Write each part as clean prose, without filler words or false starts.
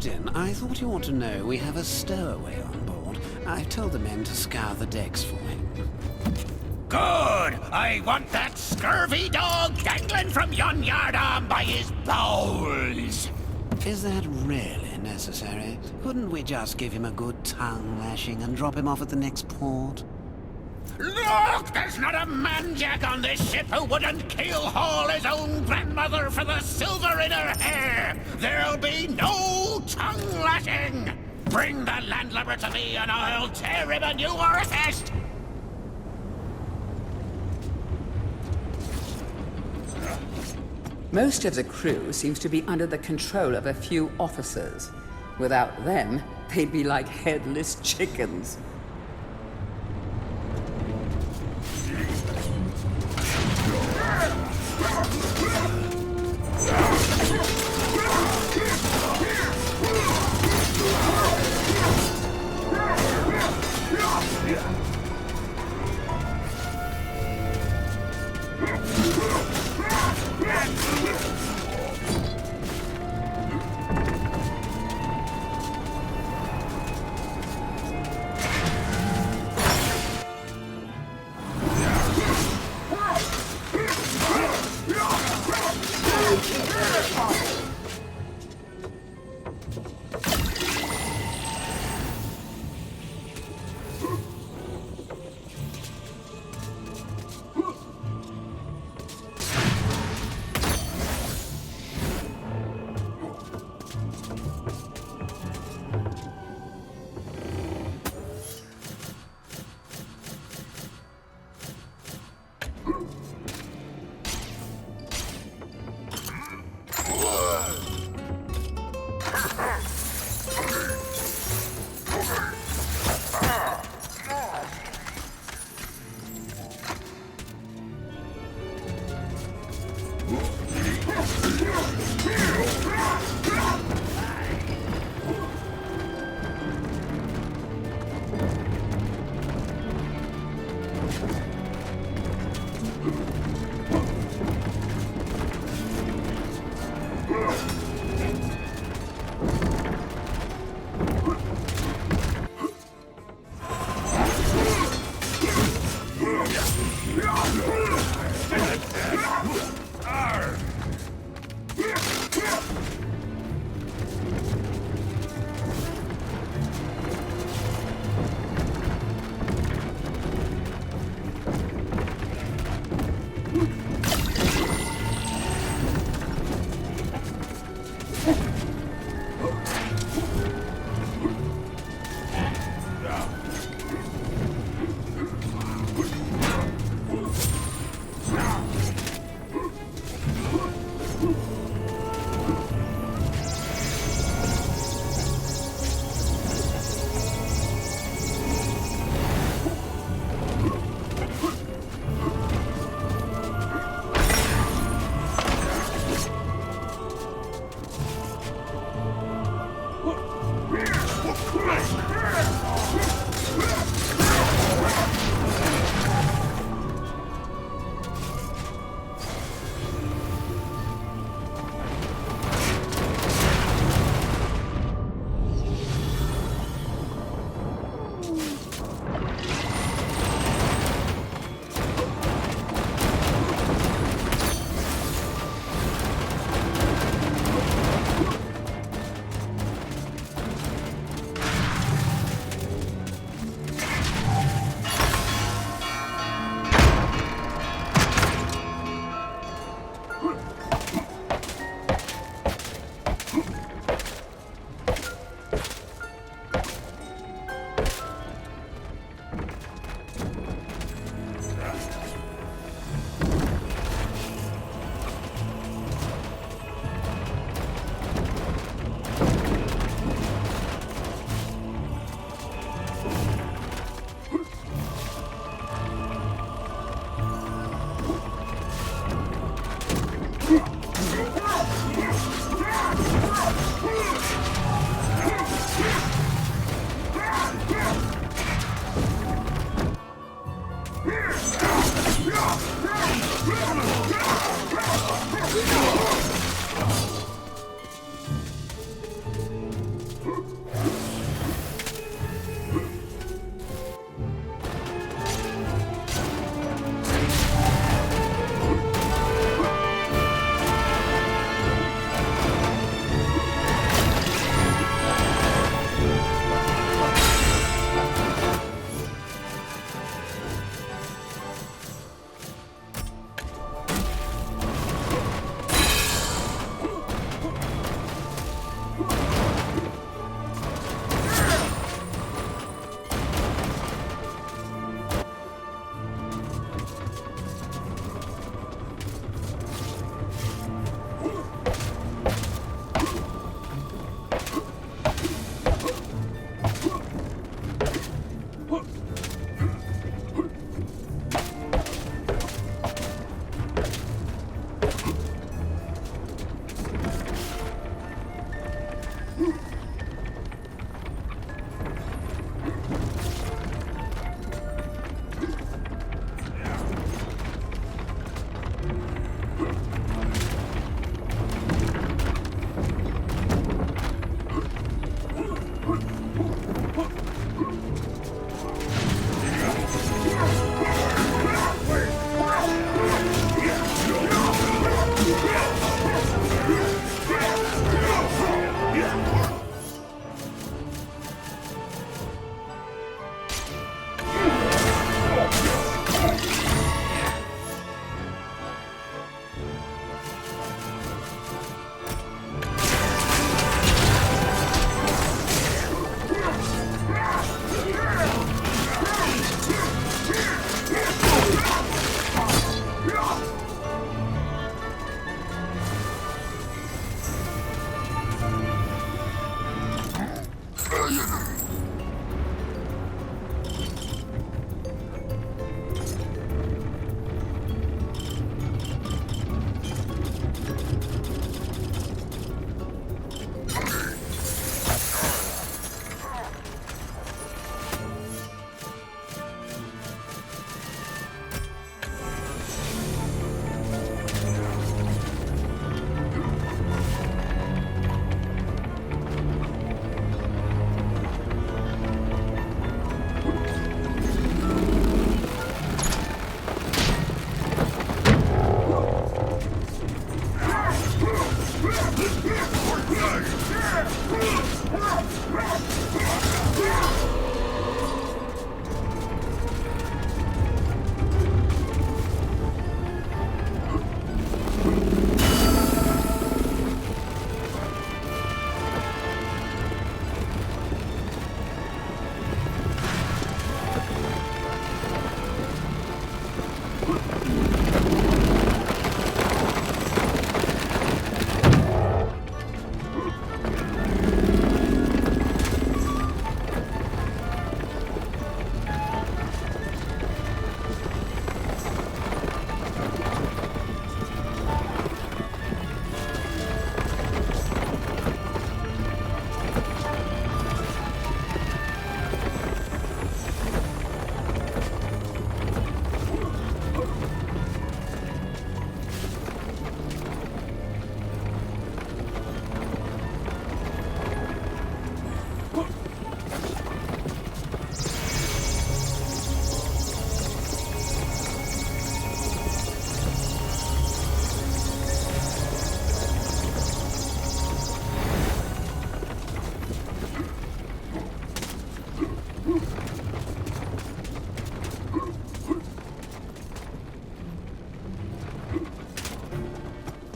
Captain, I thought you ought to know we have a stowaway on board. I've told the men to scour the decks for him. Good! I want that scurvy dog dangling from yon yardarm by his bowels! Is that really necessary? Couldn't we just give him a good tongue lashing and drop him off at the next port? Look! There's not a man-jack on this ship who wouldn't keel-haul his own grandmother for the silver in her hair! There'll be no tongue-lashing! Bring the landlubber to me and I'll tear him a new orifice! Most of the crew seems to be under the control of a few officers. Without them, they'd be like headless chickens.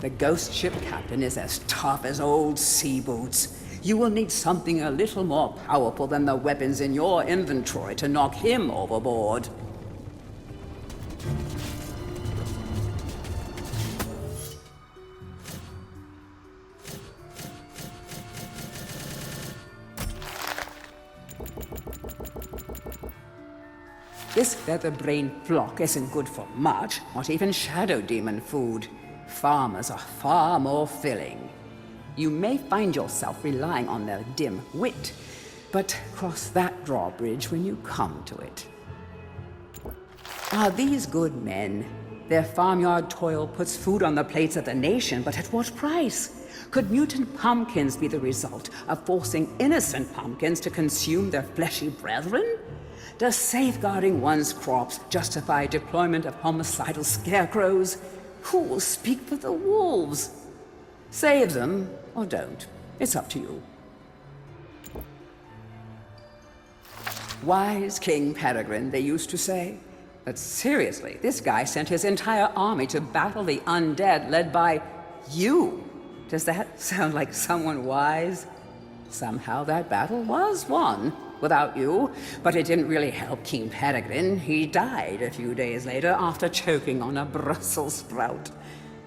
The ghost ship captain is as tough as old sea boots. You will need something a little more powerful than the weapons in your inventory to knock him overboard. This feather-brained flock isn't good for much, not even shadow demon food. Farmers are far more filling. You may find yourself relying on their dim wit, but cross that drawbridge when you come to it. Are these good men? Their farmyard toil puts food on the plates of the nation, but at what price? Could mutant pumpkins be the result of forcing innocent pumpkins to consume their fleshy brethren? Does safeguarding one's crops justify deployment of homicidal scarecrows? Who will speak for the wolves? Save them, or don't. It's up to you. Wise King Peregrine, they used to say. But seriously, this guy sent his entire army to battle the undead led by you. Does that sound like someone wise? Somehow that battle was won. Without you, but it didn't really help King Peregrine. He died a few days later after choking on a Brussels sprout.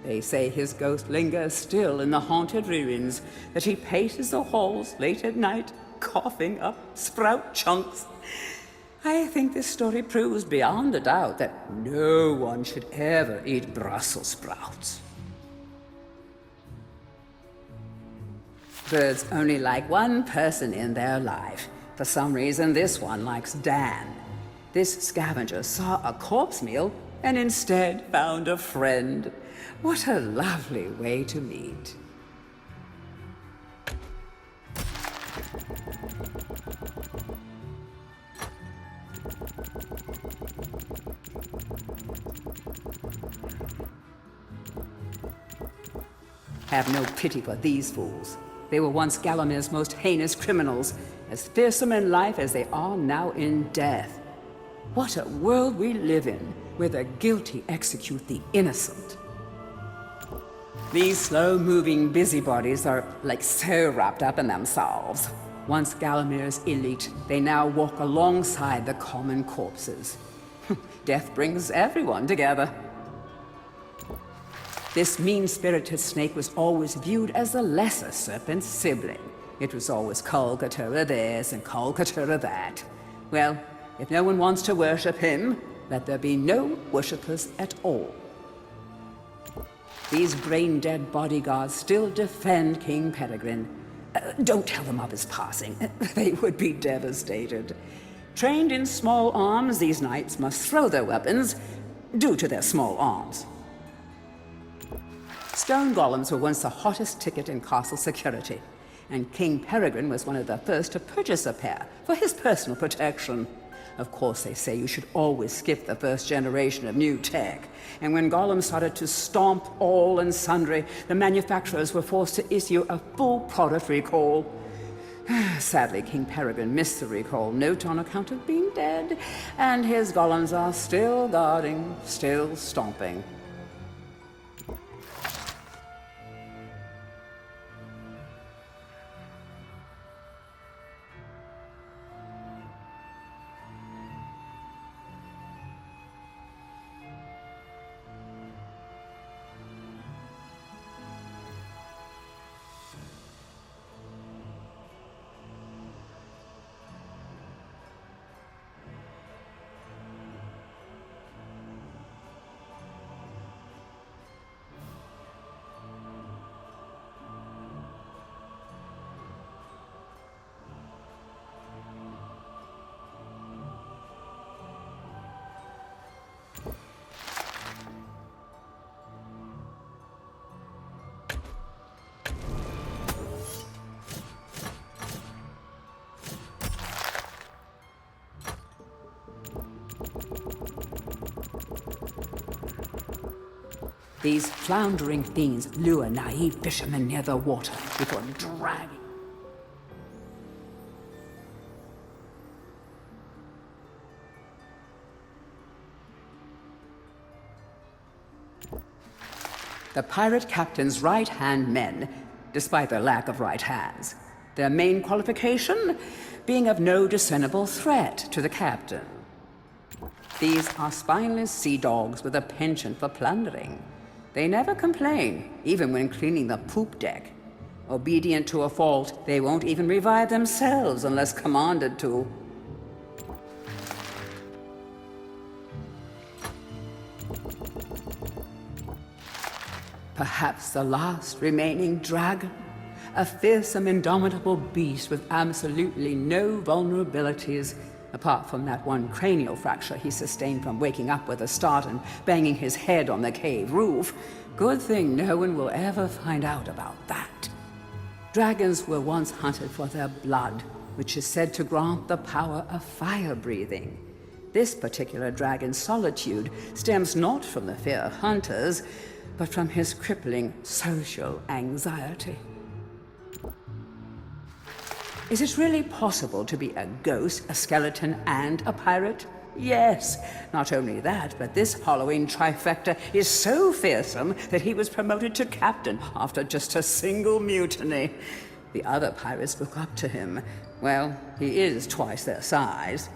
They say his ghost lingers still in the haunted ruins, that he paces the halls late at night, coughing up sprout chunks. I think this story proves beyond a doubt that no one should ever eat Brussels sprouts. Birds only like one person in their life. For some reason, this one likes Dan. This scavenger saw a corpse meal and instead found a friend. What a lovely way to meet. Have no pity for these fools. They were once Galamir's most heinous criminals, as fearsome in life as they are now in death. What a world we live in, where the guilty execute the innocent. These slow-moving busybodies are like so wrapped up in themselves. Once Galamir's elite, they now walk alongside the common corpses. Death brings everyone together. This mean-spirited snake was always viewed as the lesser serpent's sibling. It was always Kolkatura this and Kolkatura that. Well, if no one wants to worship him, let there be no worshippers at all. These brain-dead bodyguards still defend King Peregrine. Don't tell them of his passing. They would be devastated. Trained in small arms, these knights must throw their weapons due to their small arms. Stone golems were once the hottest ticket in castle security, and King Peregrine was one of the first to purchase a pair for his personal protection. Of course, they say you should always skip the first generation of new tech, and when golems started to stomp all and sundry, the manufacturers were forced to issue a full product recall. Sadly, King Peregrine missed the recall note on account of being dead, and his golems are still guarding, still stomping. These floundering fiends lure naive fishermen near the water before dragging. The pirate captain's right-hand men, despite their lack of right hands. Their main qualification, being of no discernible threat to the captain. These are spineless sea dogs with a penchant for plundering. They never complain, even when cleaning the poop deck. Obedient to a fault, they won't even revive themselves unless commanded to. Perhaps the last remaining dragon? A fearsome, indomitable beast with absolutely no vulnerabilities, apart from that one cranial fracture he sustained from waking up with a start and banging his head on the cave roof. Good thing no one will ever find out about that. Dragons were once hunted for their blood, which is said to grant the power of fire breathing. This particular dragon's solitude stems not from the fear of hunters, but from his crippling social anxiety. Is it really possible to be a ghost, a skeleton, and a pirate? Yes. Not only that, but this Halloween trifecta is so fearsome that he was promoted to captain after just a single mutiny. The other pirates look up to him. Well, he is twice their size.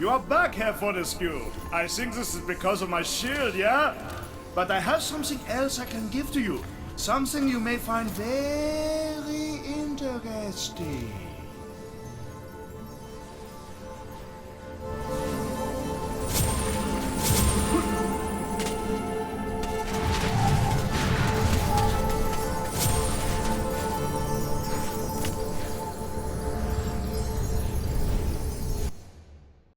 You are back, Herr Fortescue. I think this is because of my shield, yeah? But I have something else I can give to you. Something you may find very interesting.